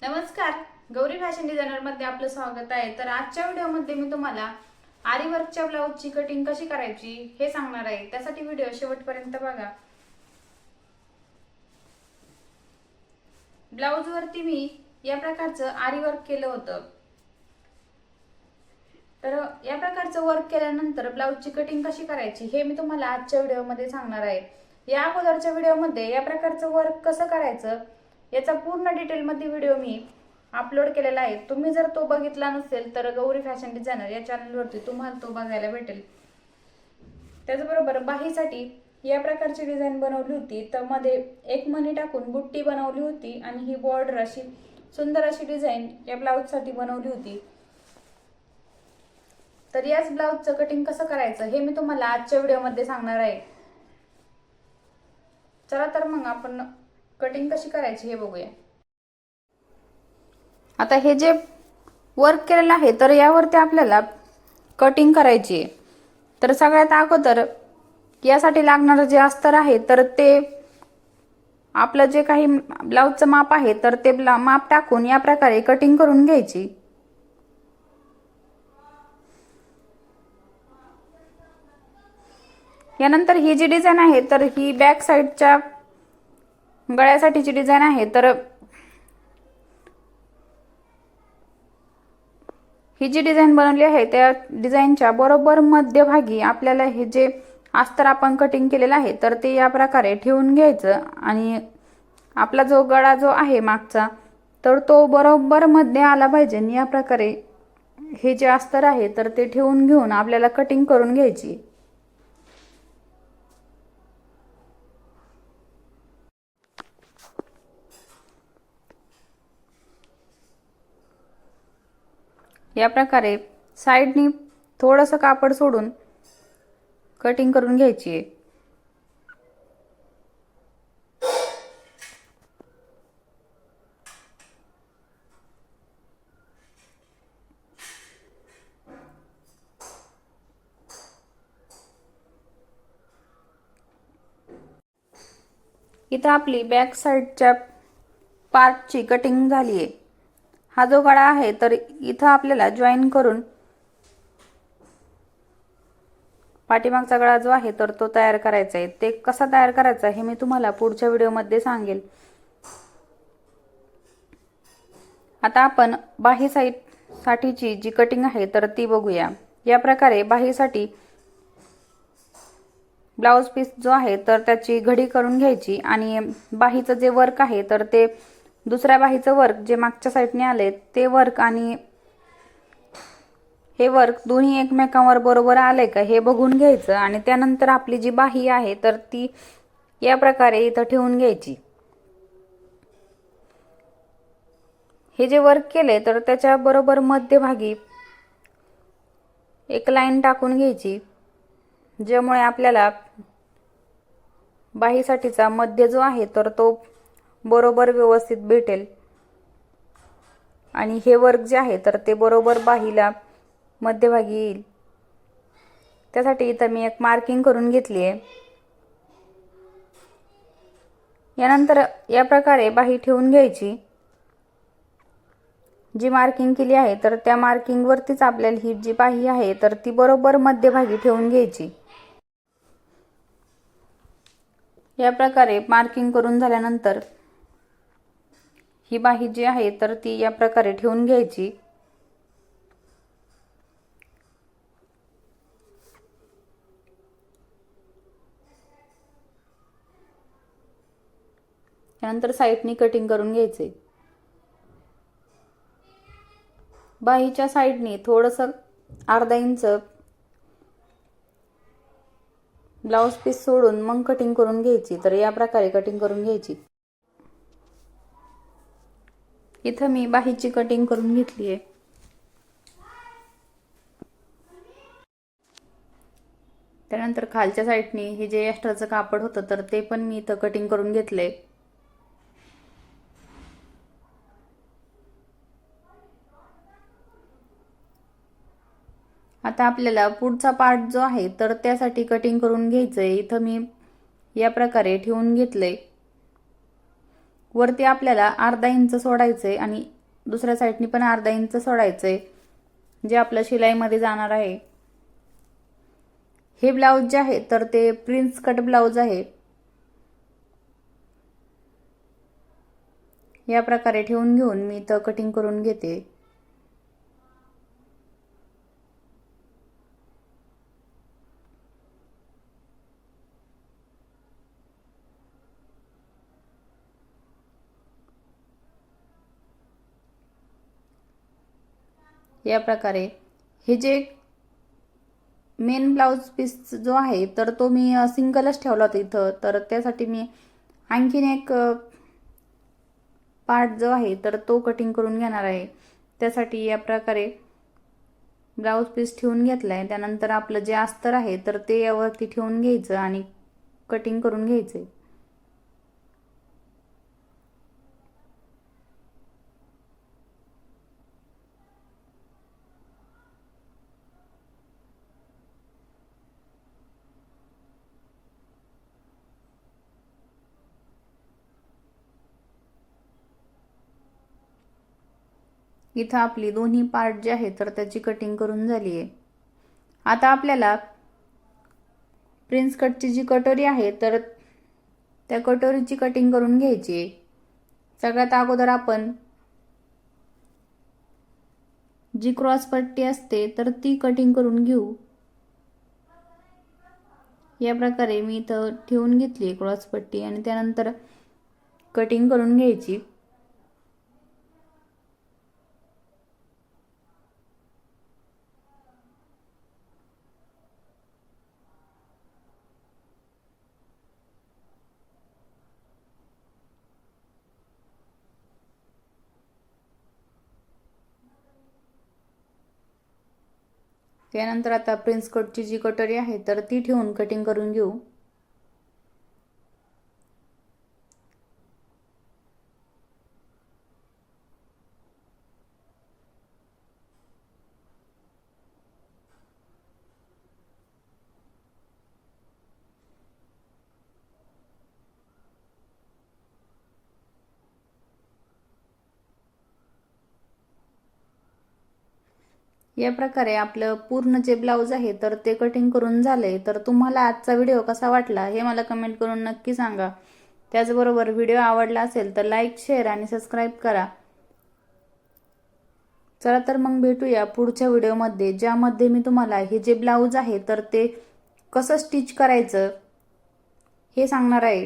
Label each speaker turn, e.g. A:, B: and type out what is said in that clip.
A: नमस्कार. Gauri fashion designer मध्ये आपलं स्वागत आहे. तर आजच्या व्हिडिओमध्ये मी तुम्हाला आरी वर्कच्या ब्लाऊजची कटिंग कशी करायची हे सांगणार आहे. त्यासाठी व्हिडिओ शेवटपर्यंत बघा. ब्लाऊज वरती मी या प्रकारचं आरी वर्क केलं होतं. तर या प्रकारचं वर्क केल्यानंतर ब्लाऊजची कटिंग कशी करायची हे मी तुम्हाला आजच्या व्हिडिओमध्ये सांगणार आहे. या अगोदरच्या व्हिडिओमध्ये या प्रकारचं वर्क कसं करायचं याचा पूर्ण डिटेलमध्ये व्हिडिओ मी अपलोड केलेला आहे. तुम्ही जर तो बघितला नसेल तर गौरी फॅशन डिझायनर या चॅनलवरती तुम्हाला तो बघायला भेटेल. त्याचबरोबर बाहीसाठी या प्रकारची डिझाईन बनवली होती. तर मध्ये एक मणी टाकून बुट्टी बनवली होती आणि ही बॉर्डर अशी सुंदर अशी डिझाईन या ब्लाऊजसाठी बनवली होती. तर याच ब्लाऊजचं कटिंग कसं करायचं हे मी तुम्हाला आजच्या व्हिडिओमध्ये सांगणार आहे. चला तर मग आपण कटिंग कशी करायची हे बघूया. आता हे जे वर्क केलेलं आहे तर यावरती आपल्याला कटिंग करायची आहे. तर सगळ्यात अगोदर यासाठी लागणारं जे अस्तर आहे तर ते आपलं जे काही ब्लाऊजचं माप आहे तर ते माप टाकून या प्रकारे कटिंग करून घ्यायची. यानंतर ही जी डिझाईन आहे तर ही बॅक साईडच्या गळ्यासाठीची डिझाईन आहे. तर ही जी डिझाईन बनवली आहे त्या डिझाईनच्या बरोबर मध्यभागी आपल्याला हे जे अस्तर आपण कटिंग केलेलं आहे तर ते या प्रकारे ठेवून घ्यायचं आणि आपला जो गळा जो आहे मागचा तर तो बरोबर मध्ये आला पाहिजे. या प्रकारे हे जे अस्तर आहे तर ते ठेवून घेऊन आपल्याला कटिंग करून घ्यायची. या प्रकारे साइडनी थोडंसं कापड सोडून कटिंग करून घ्यायची आहे. इथं आपली बॅक साइडच्या पार्टची कटिंग झाली आहे. हा जो गळा आहे तर इथं आपल्याला जॉईन करून पाठीमागचा गळा जो आहे तर तो तयार करायचा आहे. ते कसा तयार करायचा हे मी तुम्हाला पुढच्या व्हिडिओमध्ये सांगेल. आता आपण बाही साईड साठीची जी कटिंग आहे तर ती बघूया. या प्रकारे बाहीसाठी ब्लाउज पीस जो आहे तर त्याची घडी करून घ्यायची आणि बाहीचं जे वर्क आहे तर ते दुसऱ्या बाहीचं वर्क जे मागच्या साईडने आले ते वर्क आणि हे वर्क दोन्ही एकमेकांवर बरोबर आले का हे बघून घ्यायचं आणि त्यानंतर आपली जी बाही आहे तर ती या प्रकारे इथं ठेवून घ्यायची. हे जे वर्क केले तर त्याच्या बरोबर मध्यभागी एक लाईन टाकून घ्यायची ज्यामुळे आपल्याला बाहीसाठीचा मध्य जो आहे तर तो बरोबर व्यवस्थित भेटेल आणि हे वर्क जे आहे तर ते बरोबर बाहीला मध्यभागी येईल. त्यासाठी इथं मी एक मार्किंग करून घेतली आहे. यानंतर या प्रकारे बाही ठेवून घ्यायची. जी मार्किंग केली आहे तर त्या मार्किंग वरतीच आपल्याला ही जी बाही आहे तर ती बरोबर मध्यभागी ठेवून घ्यायची. या प्रकारे मार्किंग करून झाल्यानंतर ही बाही जी आहे तर ती या प्रकारे ठेवून घ्यायची. त्यानंतर साईडनी कटिंग करून घ्यायचे. बाहीच्या साईडनी थोडंसं अर्धा इंच ब्लाउज पीस सोडून मग कटिंग करून घ्यायची. तर या प्रकारे कटिंग करून घ्यायची. इथं मी बाहीची कटिंग करून घेतली आहे. त्यानंतर खालच्या साईडनी हे जे एक्स्ट्राचं कापड होतं तर ते पण मी इथं कटिंग करून घेतले. आता आपल्याला पुढचा पार्ट जो आहे तर त्यासाठी कटिंग करून घ्यायचंय. इथं मी या प्रकारे ठेवून घेतलंय. वरती आपल्याला अर्धा इंच सोडायचंय आणि दुसऱ्या साईडनी पण अर्धा इंच सोडायचंय, जे आपलं शिलाईमध्ये जाणार आहे. हे ब्लाऊज जे आहे तर ते प्रिन्स कट ब्लाऊज आहे. या प्रकारे ठेवून घेऊन मी इथं कटिंग करून घेते. या प्रकारे हे जे मेन ब्लाऊज पीस जो आहे तर तो मी सिंगलच ठेवला होता इथं, तर त्यासाठी मी आणखीन एक पार्ट जो आहे तर तो कटिंग करून घेणार आहे. त्यासाठी या प्रकारे ब्लाऊज पीस ठेवून घेतलाय. त्यानंतर आपलं जे अस्तर आहे तर ते यावरती ठेवून घ्यायचं आणि कटिंग करून घ्यायचं. इथं आपली दोन्ही पार्ट जे आहे तर त्याची कटिंग करून झाली आहे. आता आपल्याला प्रिन्स कटची जी कटोरी आहे तर त्या कटोरीची कटिंग करून घ्यायची आहे. सगळ्यात अगोदर आपण जी क्रॉस पट्टी असते तर ती कटिंग करून घेऊ. या प्रकारे मी इथं ठेवून घेतली क्रॉस पट्टी आणि त्यानंतर कटिंग करून घ्यायची. त्यानंतर आता प्रिन्स कटची जी कटोरी आहे तर ती ठेवून कटिंग करून घेऊ. या प्रकारे आपलं पूर्ण जे ब्लाऊज आहे तर ते कटिंग करून झाले. तर तुम्हाला आजचा व्हिडिओ कसा वाटला हे मला कमेंट करून नक्की सांगा. त्याचबरोबर व्हिडिओ आवडला असेल तर लाईक, शेअर आणि सबस्क्राईब करा. चला तर मग भेटूया पुढच्या व्हिडिओमध्ये, ज्यामध्ये मी तुम्हाला हे जे ब्लाऊज आहे तर ते कसं स्टिच करायचं हे सांगणार आहे.